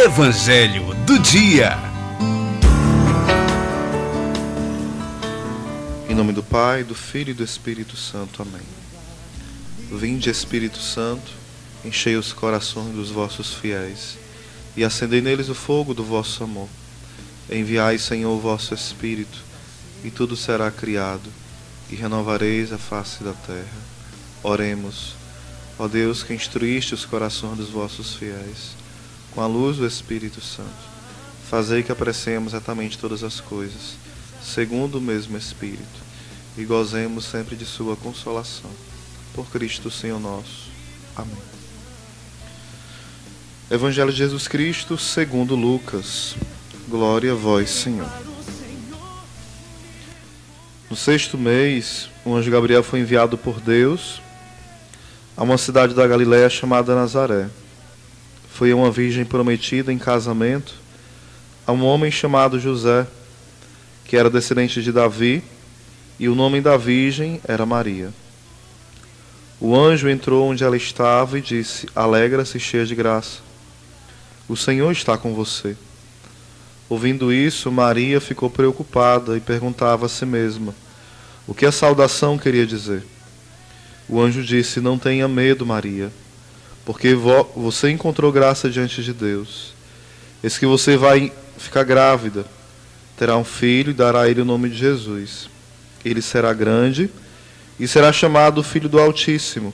Evangelho do Dia. Em nome do Pai, do Filho e do Espírito Santo. Amém. Vinde, Espírito Santo, enchei os corações dos vossos fiéis e acendei neles o fogo do vosso amor. Enviai, Senhor, o vosso Espírito, e tudo será criado, e renovareis a face da terra. Oremos. Ó Deus, que instruíste os corações dos vossos fiéis com a luz do Espírito Santo, fazei que apreciemos retamente todas as coisas, segundo o mesmo Espírito, e gozemos sempre de sua consolação. Por Cristo, Senhor nosso. Amém. Evangelho de Jesus Cristo, segundo Lucas. Glória a vós, Senhor. No 6º mês, o anjo Gabriel foi enviado por Deus a uma cidade da Galiléia chamada Nazaré. Foi uma virgem prometida em casamento a um homem chamado José, que era descendente de Davi, e o nome da virgem era Maria. O anjo entrou onde ela estava e disse: Alegra-se, cheia de graça, o Senhor está com você. Ouvindo isso, Maria ficou preocupada e perguntava a si mesma o que a saudação queria dizer. O anjo disse: Não tenha medo, Maria, porque você encontrou graça diante de Deus. Eis que você vai ficar grávida, terá um filho e dará a ele o nome de Jesus. Ele será grande e será chamado Filho do Altíssimo,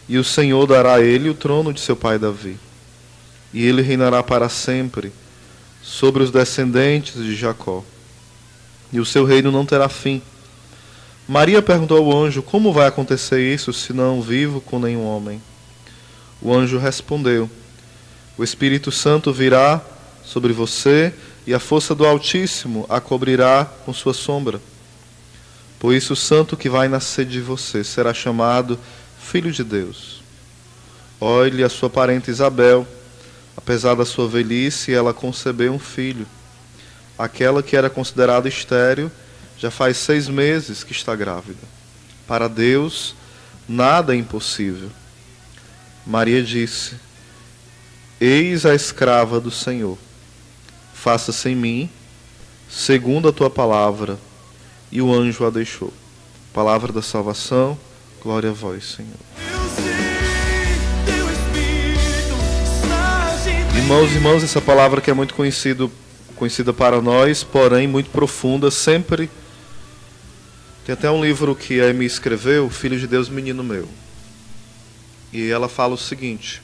e o Senhor dará a ele o trono de seu pai Davi. E ele reinará para sempre sobre os descendentes de Jacó, e o seu reino não terá fim. Maria perguntou ao anjo: Como vai acontecer isso, se não vivo com nenhum homem? O anjo respondeu: O Espírito Santo virá sobre você, e a força do Altíssimo a cobrirá com sua sombra. Por isso o santo que vai nascer de você será chamado Filho de Deus. Olhe a sua parente Isabel. Apesar da sua velhice, ela concebeu um filho. Aquela que era considerada estéril já faz 6 meses que está grávida. Para Deus, nada é impossível. Maria disse: Eis a escrava do Senhor. Faça-se em mim segundo a tua palavra. E o anjo a deixou. Palavra da salvação. Glória a vós, Senhor. Irmãos e irmãs, essa palavra que é muito conhecida para nós, porém muito profunda, sempre. Tem até um livro que a Amy escreveu, Filho de Deus, Menino Meu. E ela fala o seguinte,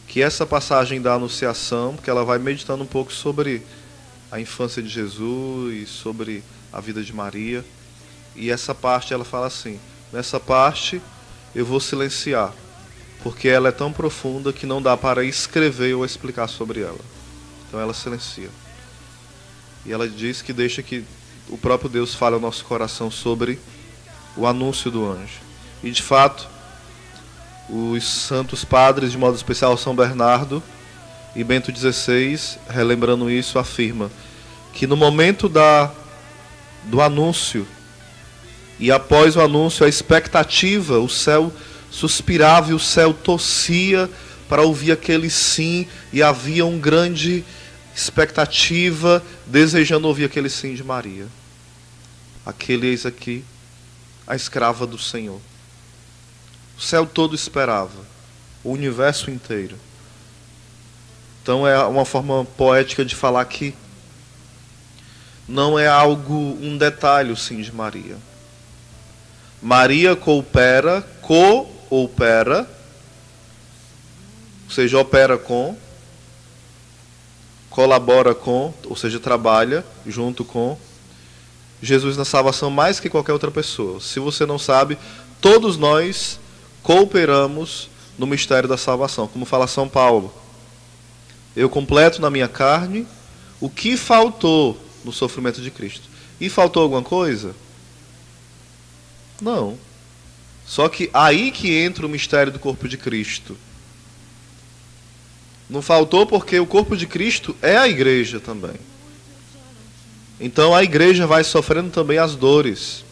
que essa passagem da Anunciação, que ela vai meditando um pouco sobre a infância de Jesus, sobre a vida de Maria, e essa parte ela fala assim: nessa parte eu vou silenciar, porque ela é tão profunda que não dá para escrever ou explicar sobre ela. Então ela silencia. E ela diz que deixa que o próprio Deus fale ao nosso coração sobre o anúncio do anjo. E de fato, os santos padres, de modo especial São Bernardo e Bento XVI, relembrando isso, afirma que no momento do anúncio e após o anúncio, a expectativa, o céu suspirava e o céu tossia para ouvir aquele sim, e havia uma grande expectativa, desejando ouvir aquele sim de Maria. Aquele eis aqui, a escrava do Senhor. O céu todo esperava, o universo inteiro. Então é uma forma poética de falar que não é algo, um detalhe o sim de Maria. Maria coopera, ou seja, opera com, colabora com, ou seja, trabalha junto com Jesus na salvação mais que qualquer outra pessoa. Se você não sabe, todos nós cooperamos no mistério da salvação, como fala São Paulo. Eu completo na minha carne o que faltou no sofrimento de Cristo. E faltou alguma coisa? Não. Só que aí que entra o mistério do corpo de Cristo. Não faltou porque o corpo de Cristo é a igreja também. Então a igreja vai sofrendo também as dores.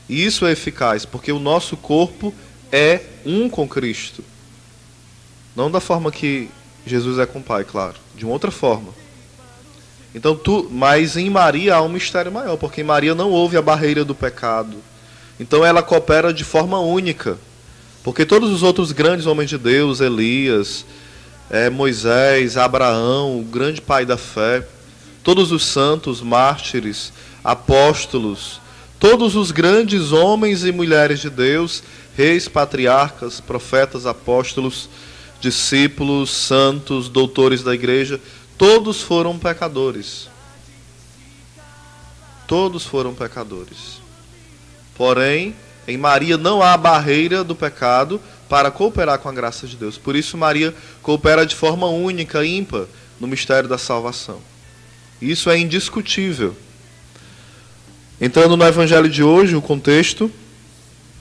E isso é eficaz, porque o nosso corpo é um com Cristo. Não da forma que Jesus é com o Pai, claro, de uma outra forma. Então, mas em Maria há um mistério maior, porque em Maria não houve a barreira do pecado. Então ela coopera de forma única. Porque todos os outros grandes homens de Deus, Elias, Moisés, Abraão, o grande pai da fé, todos os santos, mártires, apóstolos, todos os grandes homens e mulheres de Deus, reis, patriarcas, profetas, apóstolos, discípulos, santos, doutores da igreja, todos foram pecadores. Todos foram pecadores. Porém, em Maria não há barreira do pecado para cooperar com a graça de Deus. Por isso Maria coopera de forma única, ímpar, no mistério da salvação. Isso é indiscutível. Entrando no evangelho de hoje, o contexto,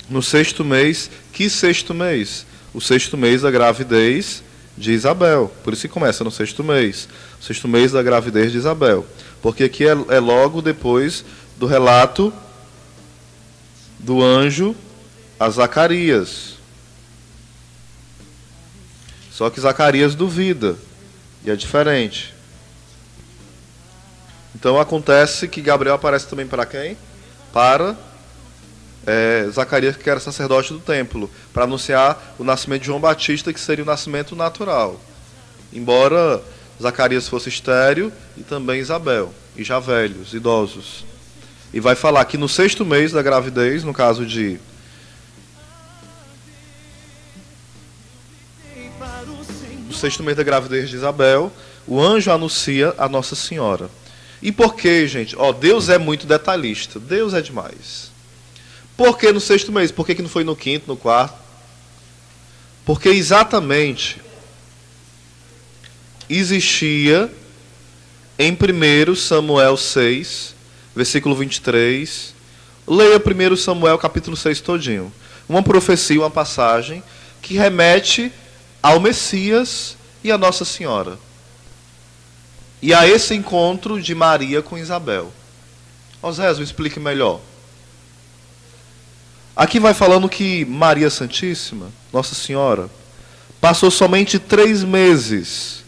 no 6º mês. Que 6º mês? O 6º mês da gravidez de Isabel. Por isso que começa no 6º mês. O 6º mês da gravidez de Isabel. Porque aqui é logo depois do relato do anjo a Zacarias. Só que Zacarias duvida. E é diferente. Então acontece que Gabriel aparece também para quem? Para Zacarias, que era sacerdote do templo, para anunciar o nascimento de João Batista, que seria o nascimento natural. Embora Zacarias fosse estéril, e também Isabel, e já velhos, idosos. E vai falar que no 6º mês da gravidez, no caso de no 6º mês da gravidez de Isabel, o anjo anuncia a Nossa Senhora. E por quê, gente? Deus é muito detalhista. Deus é demais. Por que no 6º mês? Por que não foi no 5º, no 4º? Porque exatamente existia em 1 Samuel 6, versículo 23. Leia 1 Samuel capítulo 6 todinho. Uma profecia, uma passagem que remete ao Messias e a Nossa Senhora. E a esse encontro de Maria com Isabel. Osésio, explique melhor. Aqui vai falando que Maria Santíssima, Nossa Senhora, passou somente 3 meses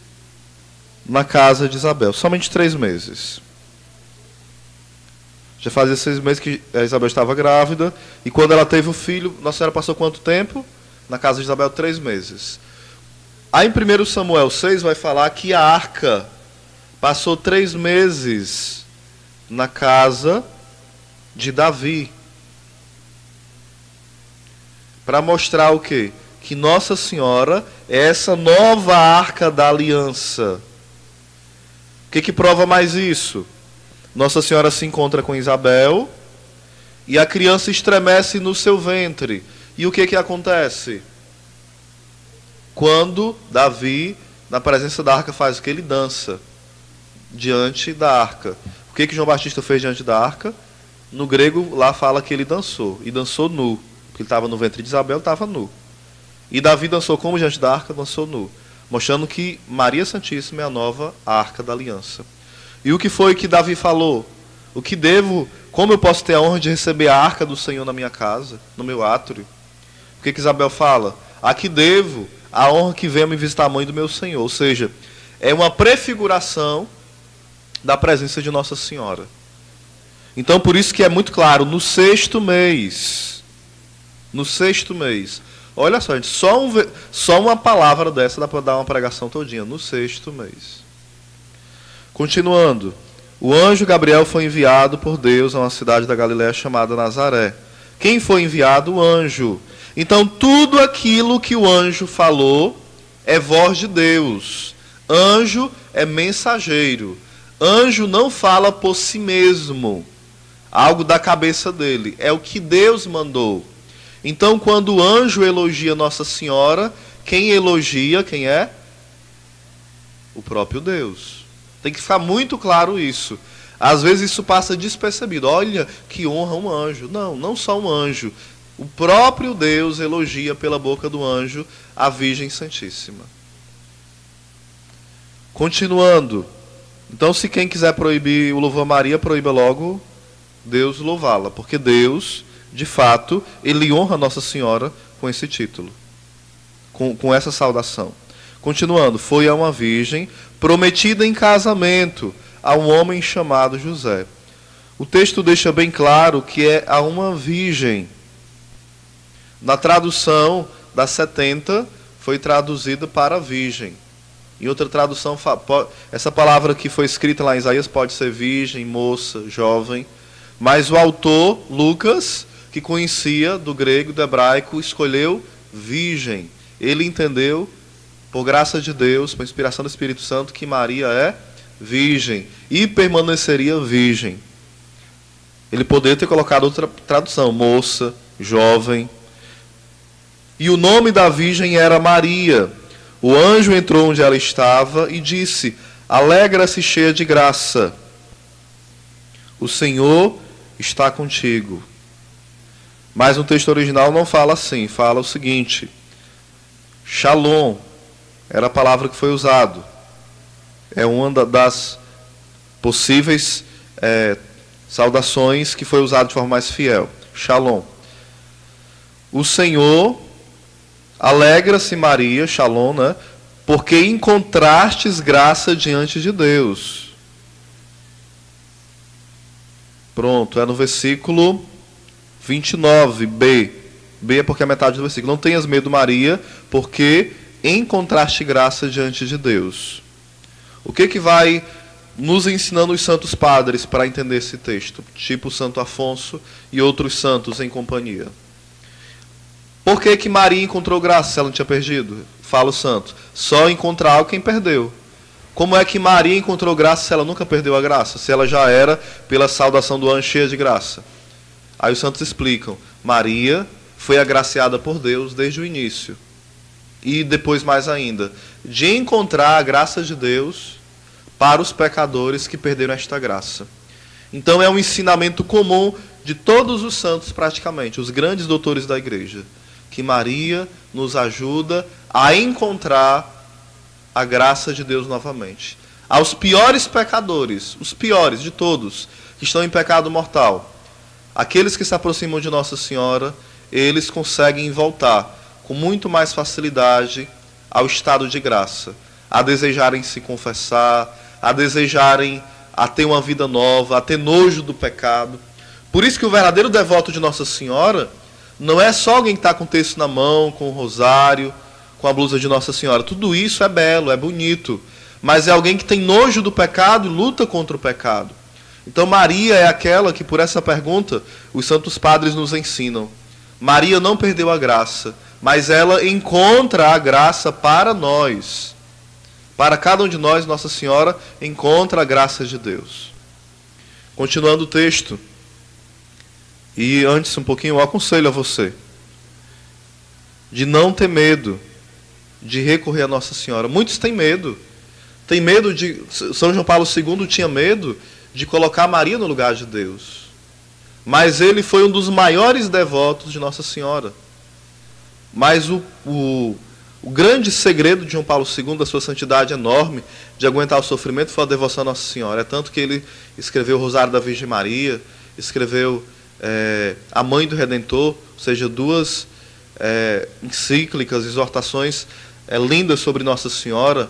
na casa de Isabel. Somente 3 meses. Já fazia 6 meses que a Isabel estava grávida. E quando ela teve o filho, Nossa Senhora passou quanto tempo? Na casa de Isabel, 3 meses. Aí em 1 Samuel 6 vai falar que a arca passou 3 meses na casa de Davi. Para mostrar o quê? Que Nossa Senhora é essa nova arca da aliança. O que prova mais isso? Nossa Senhora se encontra com Isabel e a criança estremece no seu ventre. E o que acontece? Quando Davi, na presença da arca, faz o que? Ele dança diante da arca. O que João Batista fez diante da arca? No grego lá fala que ele dançou. E dançou nu. Porque ele estava no ventre de Isabel, estava nu. E Davi dançou como diante da arca? Dançou nu. Mostrando que Maria Santíssima é a nova arca da aliança. E o que foi que Davi falou? O que devo, como eu posso ter a honra de receber a arca do Senhor na minha casa, no meu átrio? O que Isabel fala? Aqui devo a honra que venha me visitar a mãe do meu Senhor. Ou seja, é uma prefiguração da presença de Nossa Senhora. Então, por isso que é muito claro, no 6º mês. No 6º mês. Olha só, gente, só uma palavra dessa dá para dar uma pregação todinha. No 6º mês. Continuando. O anjo Gabriel foi enviado por Deus a uma cidade da Galiléia chamada Nazaré. Quem foi enviado? O anjo. Então, tudo aquilo que o anjo falou é voz de Deus. Anjo é mensageiro. Anjo não fala por si mesmo, algo da cabeça dele. É o que Deus mandou. Então, quando o anjo elogia Nossa Senhora, quem elogia, quem é? O próprio Deus. Tem que ficar muito claro isso. Às vezes isso passa despercebido. Olha, que honra um anjo. Não, não só um anjo. O próprio Deus elogia pela boca do anjo a Virgem Santíssima. Continuando. Então, se quem quiser proibir o louvor a Maria, proíba logo Deus louvá-la. Porque Deus, de fato, ele honra Nossa Senhora com esse título. Com essa saudação. Continuando, foi a uma virgem prometida em casamento a um homem chamado José. O texto deixa bem claro que é a uma virgem. Na tradução das 70, foi traduzida para virgem. Em outra tradução, essa palavra que foi escrita lá em Isaías pode ser virgem, moça, jovem. Mas o autor, Lucas, que conhecia do grego, do hebraico, escolheu virgem. Ele entendeu, por graça de Deus, por inspiração do Espírito Santo, que Maria é virgem e permaneceria virgem. Ele poderia ter colocado outra tradução, moça, jovem. E o nome da virgem era Maria. O anjo entrou onde ela estava e disse: alegra-se, cheia de graça. O Senhor está contigo. Mas no texto original não fala assim, fala o seguinte: Shalom era a palavra que foi usada. É uma das possíveis saudações que foi usada de forma mais fiel. Shalom. O Senhor, alegra-se Maria, Shalom, né? Porque encontrastes graça diante de Deus. Pronto, é no versículo 29, B. B é porque é metade do versículo. Não tenhas medo, Maria, porque encontraste graça diante de Deus. O que vai nos ensinando os santos padres para entender esse texto? Tipo Santo Afonso e outros santos em companhia. Por que Maria encontrou graça se ela não tinha perdido? Fala o santo. Só encontrar quem perdeu. Como é que Maria encontrou graça se ela nunca perdeu a graça? Se ela já era pela saudação do anjo cheia de graça. Aí os santos explicam. Maria foi agraciada por Deus desde o início. E depois mais ainda, de encontrar a graça de Deus para os pecadores que perderam esta graça. Então é um ensinamento comum de todos os santos praticamente, os grandes doutores da igreja, que Maria nos ajuda a encontrar a graça de Deus novamente. Aos piores pecadores, os piores de todos, que estão em pecado mortal, aqueles que se aproximam de Nossa Senhora, eles conseguem voltar com muito mais facilidade ao estado de graça, a desejarem se confessar, a desejarem a ter uma vida nova, a ter nojo do pecado. Por isso que o verdadeiro devoto de Nossa Senhora não é só alguém que está com o texto na mão, com o rosário, com a blusa de Nossa Senhora. Tudo isso é belo, é bonito, mas é alguém que tem nojo do pecado e luta contra o pecado. Então Maria é aquela que, por essa pergunta, os santos padres nos ensinam. Maria não perdeu a graça, mas ela encontra a graça para nós. Para cada um de nós, Nossa Senhora encontra a graça de Deus. Continuando o texto. E antes um pouquinho, eu aconselho a você de não ter medo de recorrer a Nossa Senhora. Muitos têm medo. Tem medo de... São João Paulo II tinha medo de colocar Maria no lugar de Deus. Mas ele foi um dos maiores devotos de Nossa Senhora. Mas o grande segredo de João Paulo II, da sua santidade enorme, de aguentar o sofrimento, foi a devoção a Nossa Senhora. É tanto que ele escreveu o Rosário da Virgem Maria, escreveu a Mãe do Redentor, ou seja, duas encíclicas, exortações lindas sobre Nossa Senhora,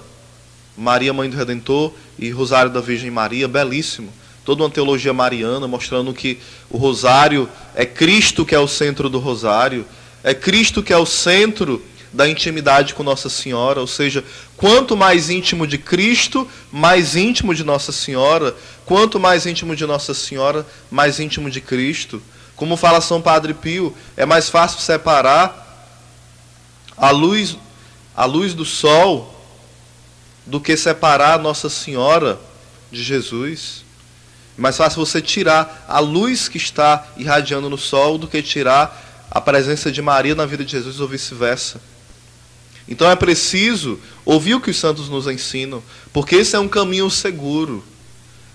Maria, Mãe do Redentor, e Rosário da Virgem Maria, belíssimo. Toda uma teologia mariana, mostrando que o rosário é Cristo que é o centro do rosário, é Cristo que é o centro da intimidade com Nossa Senhora, ou seja, quanto mais íntimo de Cristo, mais íntimo de Nossa Senhora, quanto mais íntimo de Nossa Senhora, mais íntimo de Cristo. Como fala São Padre Pio, é mais fácil separar a luz do sol do que separar Nossa Senhora de Jesus. É mais fácil você tirar a luz que está irradiando no sol do que tirar a presença de Maria na vida de Jesus ou vice-versa. Então é preciso ouvir o que os santos nos ensinam, porque esse é um caminho seguro,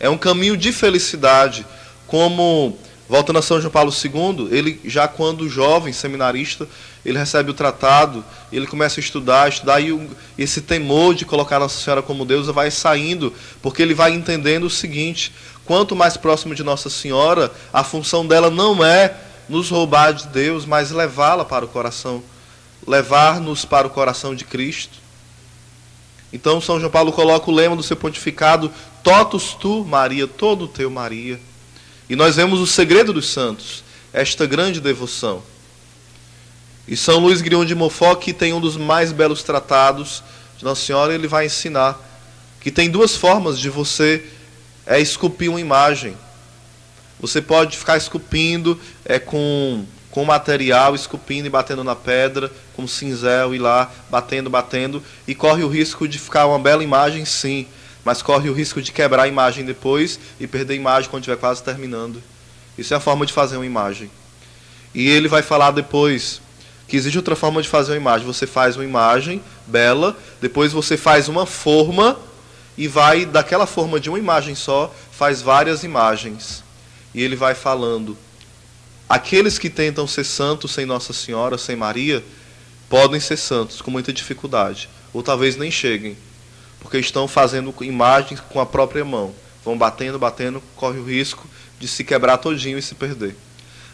é um caminho de felicidade. Como, voltando a São João Paulo II, ele já quando jovem, seminarista, ele recebe o tratado, ele começa a estudar e esse temor de colocar Nossa Senhora como Deus vai saindo, porque ele vai entendendo o seguinte: quanto mais próximo de Nossa Senhora, a função dela não é nos roubar de Deus, mas levá-la para o coração, levar-nos para o coração de Cristo. Então São João Paulo coloca o lema do seu pontificado: totus tu, Maria, todo teu, Maria. E nós vemos o segredo dos santos, esta grande devoção. E São Luís Grignon de Montfort, que tem um dos mais belos tratados de Nossa Senhora, ele vai ensinar que tem duas formas de você esculpir uma imagem. Você pode ficar esculpindo com material, esculpindo e batendo na pedra, com cinzel, ir lá, batendo, e corre o risco de ficar uma bela imagem, sim, mas corre o risco de quebrar a imagem depois e perder a imagem quando estiver quase terminando. Isso é a forma de fazer uma imagem. E ele vai falar depois que existe outra forma de fazer uma imagem. Você faz uma imagem bela, depois você faz uma forma e vai, daquela forma de uma imagem só, faz várias imagens. E ele vai falando: aqueles que tentam ser santos sem Nossa Senhora, sem Maria, podem ser santos com muita dificuldade, ou talvez nem cheguem, porque estão fazendo imagens com a própria mão. Vão batendo, corre o risco de se quebrar todinho e se perder.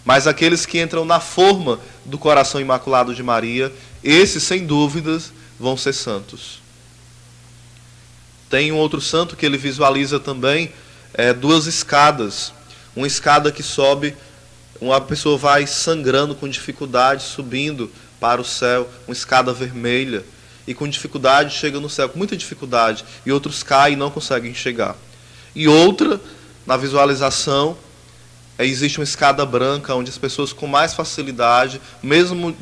Mas aqueles que entram na forma do coração imaculado de Maria, esses, sem dúvidas, vão ser santos. Tem um outro santo que ele visualiza também, duas escadas. Uma escada que sobe, uma pessoa vai sangrando com dificuldade, subindo para o céu, uma escada vermelha, e com dificuldade chega no céu, com muita dificuldade, e outros caem e não conseguem chegar. E outra, na visualização, existe uma escada branca, onde as pessoas com mais facilidade, mesmo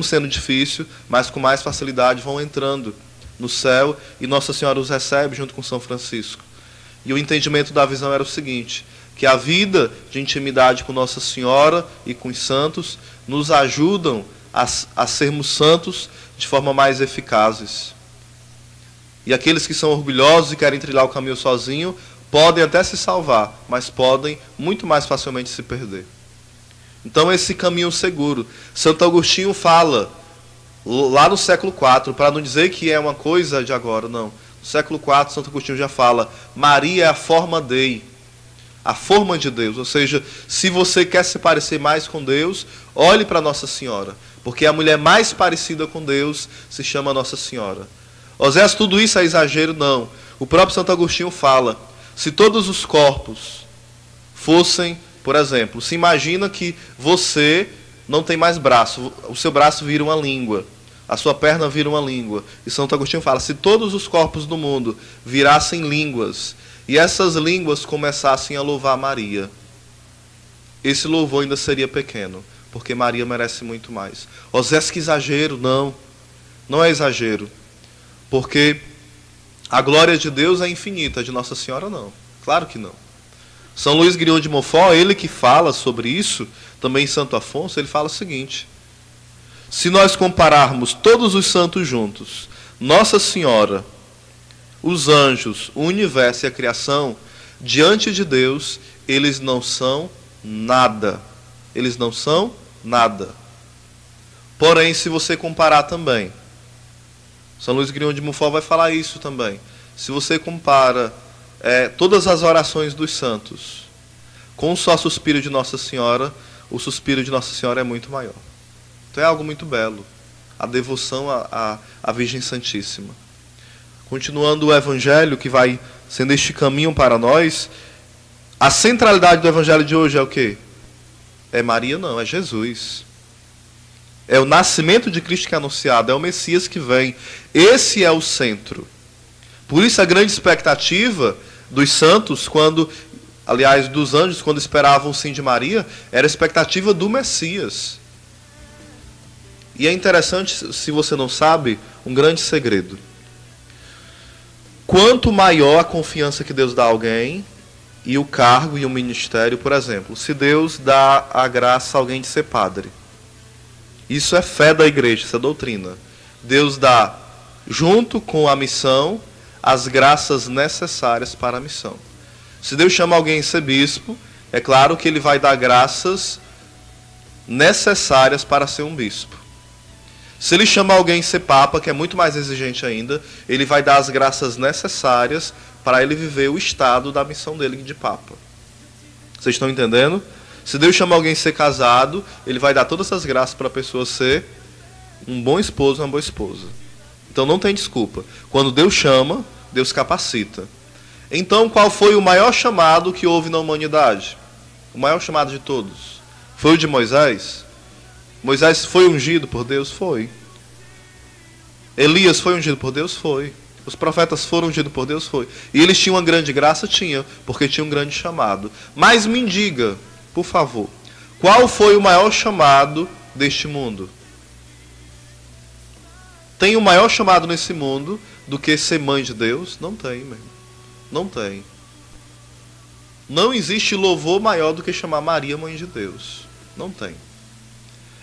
sendo difícil, mas com mais facilidade, vão entrando no céu, e Nossa Senhora os recebe junto com São Francisco. E o entendimento da visão era o seguinte: que a vida de intimidade com Nossa Senhora e com os santos nos ajudam a sermos santos de forma mais eficazes. E aqueles que são orgulhosos e querem trilhar o caminho sozinho, podem até se salvar, mas podem muito mais facilmente se perder. Então esse caminho seguro, Santo Agostinho fala, lá no século IV, para não dizer que é uma coisa de agora, não. No século IV, Santo Agostinho já fala: Maria é a forma Dei, a forma de Deus. Ou seja, se você quer se parecer mais com Deus, olhe para Nossa Senhora, porque a mulher mais parecida com Deus se chama Nossa Senhora. Oséias, tudo isso é exagero? Não. O próprio Santo Agostinho fala: se todos os corpos fossem, por exemplo, se imagina que você não tem mais braço, o seu braço vira uma língua, a sua perna vira uma língua. E Santo Agostinho fala: se todos os corpos do mundo virassem línguas, e essas línguas começassem a louvar Maria, esse louvor ainda seria pequeno, porque Maria merece muito mais. Oséias, que exagero? Não, não é exagero, porque a glória de Deus é infinita, de Nossa Senhora não, claro que não. São Luís Grignon de Montfort, ele que fala sobre isso, também em Santo Afonso, ele fala o seguinte: se nós compararmos todos os santos juntos, Nossa Senhora, os anjos, o universo e a criação, diante de Deus, eles não são nada. Eles não são nada. Porém, se você comparar também, São Luís Grignon de Montfort vai falar isso também. Se você compara todas as orações dos santos com o só suspiro de Nossa Senhora, o suspiro de Nossa Senhora é muito maior. Então é algo muito belo, a devoção à Virgem Santíssima. Continuando o Evangelho, que vai sendo este caminho para nós, a centralidade do Evangelho de hoje é o quê? É Maria? Não, é Jesus. É o nascimento de Cristo que é anunciado, é o Messias que vem. Esse é o centro. Por isso a grande expectativa dos santos, dos anjos, quando esperavam o sim de Maria, era a expectativa do Messias. E é interessante, se você não sabe, um grande segredo. Quanto maior a confiança que Deus dá a alguém, e o cargo e o ministério, por exemplo, se Deus dá a graça a alguém de ser padre, isso é fé da igreja, isso é doutrina. Deus dá, junto com a missão, as graças necessárias para a missão. Se Deus chama alguém a ser bispo, é claro que ele vai dar graças necessárias para ser um bispo. Se ele chama alguém a ser papa, que é muito mais exigente ainda, ele vai dar as graças necessárias para ele viver o estado da missão dele de papa. Vocês estão entendendo? Se Deus chama alguém a ser casado, ele vai dar todas as graças para a pessoa ser um bom esposo, uma boa esposa. Então não tem desculpa. Quando Deus chama, Deus capacita. Então qual foi o maior chamado que houve na humanidade? O maior chamado de todos. Foi o de Moisés? Moisés foi ungido por Deus? Foi. Elias foi ungido por Deus? Foi. Os profetas foram ungidos por Deus? Foi. E eles tinham uma grande graça? Tinha, porque tinham um grande chamado. Mas me diga, por favor, qual foi o maior chamado deste mundo? Tem um maior chamado nesse mundo do que ser mãe de Deus? Não tem, meu irmão. Não tem. Não existe louvor maior do que chamar Maria mãe de Deus. Não tem.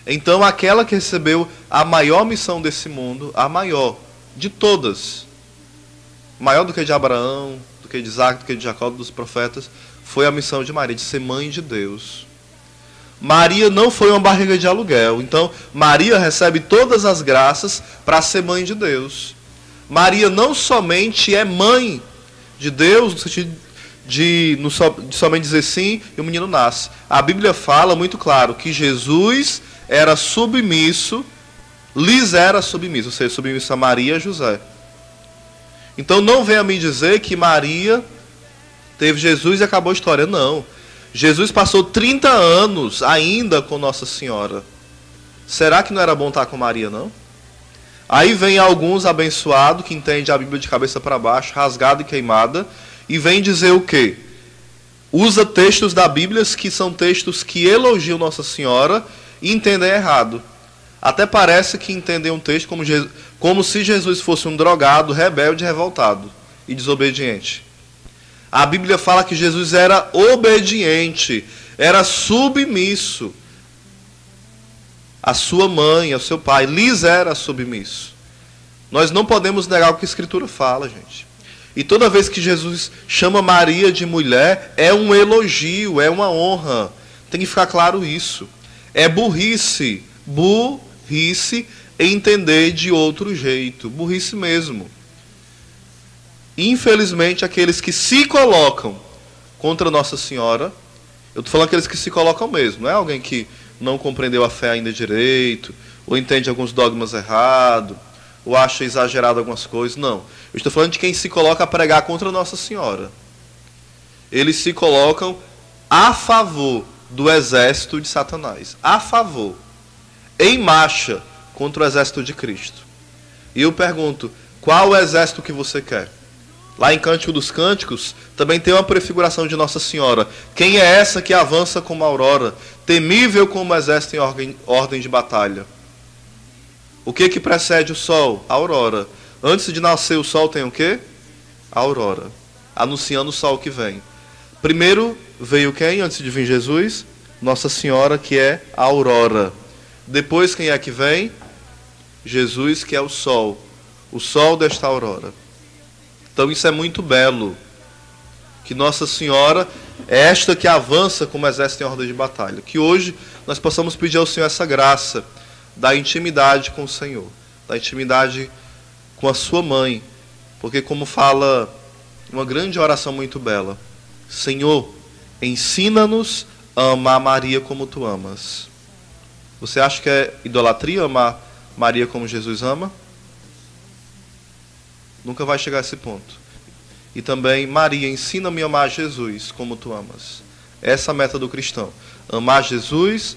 Então aquela que recebeu a maior missão desse mundo, a maior de todas, maior do que de Abraão, do que de Isaac, do que de Jacó, dos profetas, foi a missão de Maria, de ser mãe de Deus. Maria não foi uma barriga de aluguel. Então Maria recebe todas as graças para ser mãe de Deus. Maria não somente é mãe de Deus, no sentido de somente dizer sim e o menino nasce. A Bíblia fala muito claro que Jesus era submisso, lhes era submisso, ou seja, submisso a Maria e a José. Então não venha me dizer que Maria teve Jesus e acabou a história. Não. Jesus passou 30 anos ainda com Nossa Senhora. Será que não era bom estar com Maria, não? Aí vem alguns abençoados que entendem a Bíblia de cabeça para baixo, rasgada e queimada, e vem dizer o quê? Usa textos da Bíblia que são textos que elogiam Nossa Senhora e entendem errado. Até parece que entendem um texto como se Jesus fosse um drogado, rebelde, revoltado e desobediente. A Bíblia fala que Jesus era obediente, era submisso. A sua mãe, ao seu pai, lhes era submisso. Nós não podemos negar o que a Escritura fala, gente. E toda vez que Jesus chama Maria de mulher, é um elogio, é uma honra. Tem que ficar claro isso. É burrice entender de outro jeito. Burrice mesmo. Infelizmente, aqueles que se colocam contra Nossa Senhora, eu estou falando aqueles que se colocam mesmo, não é alguém que não compreendeu a fé ainda direito, ou entende alguns dogmas errados, ou acha exagerado algumas coisas, não. Eu estou falando de quem se coloca a pregar contra Nossa Senhora. Eles se colocam a favor do exército de Satanás, a favor, em marcha contra o exército de Cristo. E eu pergunto, qual o exército que você quer? Lá em Cântico dos Cânticos, também tem uma prefiguração de Nossa Senhora. Quem é essa que avança como a aurora, temível como o exército em ordem de batalha? O que precede o sol? A aurora. Antes de nascer o sol tem o quê? A aurora. Anunciando o sol que vem. Primeiro veio quem antes de vir Jesus? Nossa Senhora, que é a aurora. Depois quem é que vem? Jesus, que é o sol desta aurora. Então isso é muito belo, que Nossa Senhora é esta que avança como exército em ordem de batalha. Que hoje nós possamos pedir ao Senhor essa graça da intimidade com o Senhor, da intimidade com a sua mãe, porque como fala uma grande oração muito bela, Senhor, ensina-nos a amar Maria como tu amas. Você acha que é idolatria amar Maria como Jesus ama? Nunca vai chegar a esse ponto. E também, Maria, ensina-me a amar Jesus como tu amas. Essa é a meta do cristão. Amar Jesus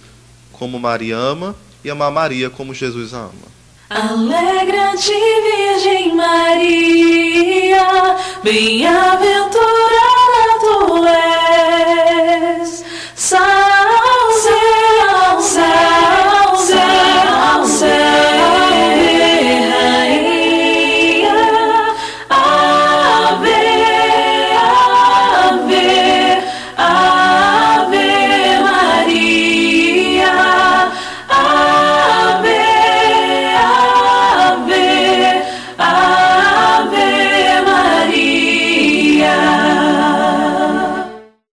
como Maria ama e amar Maria como Jesus a ama. Alegra-te, Virgem Maria, bem-aventurada tu és.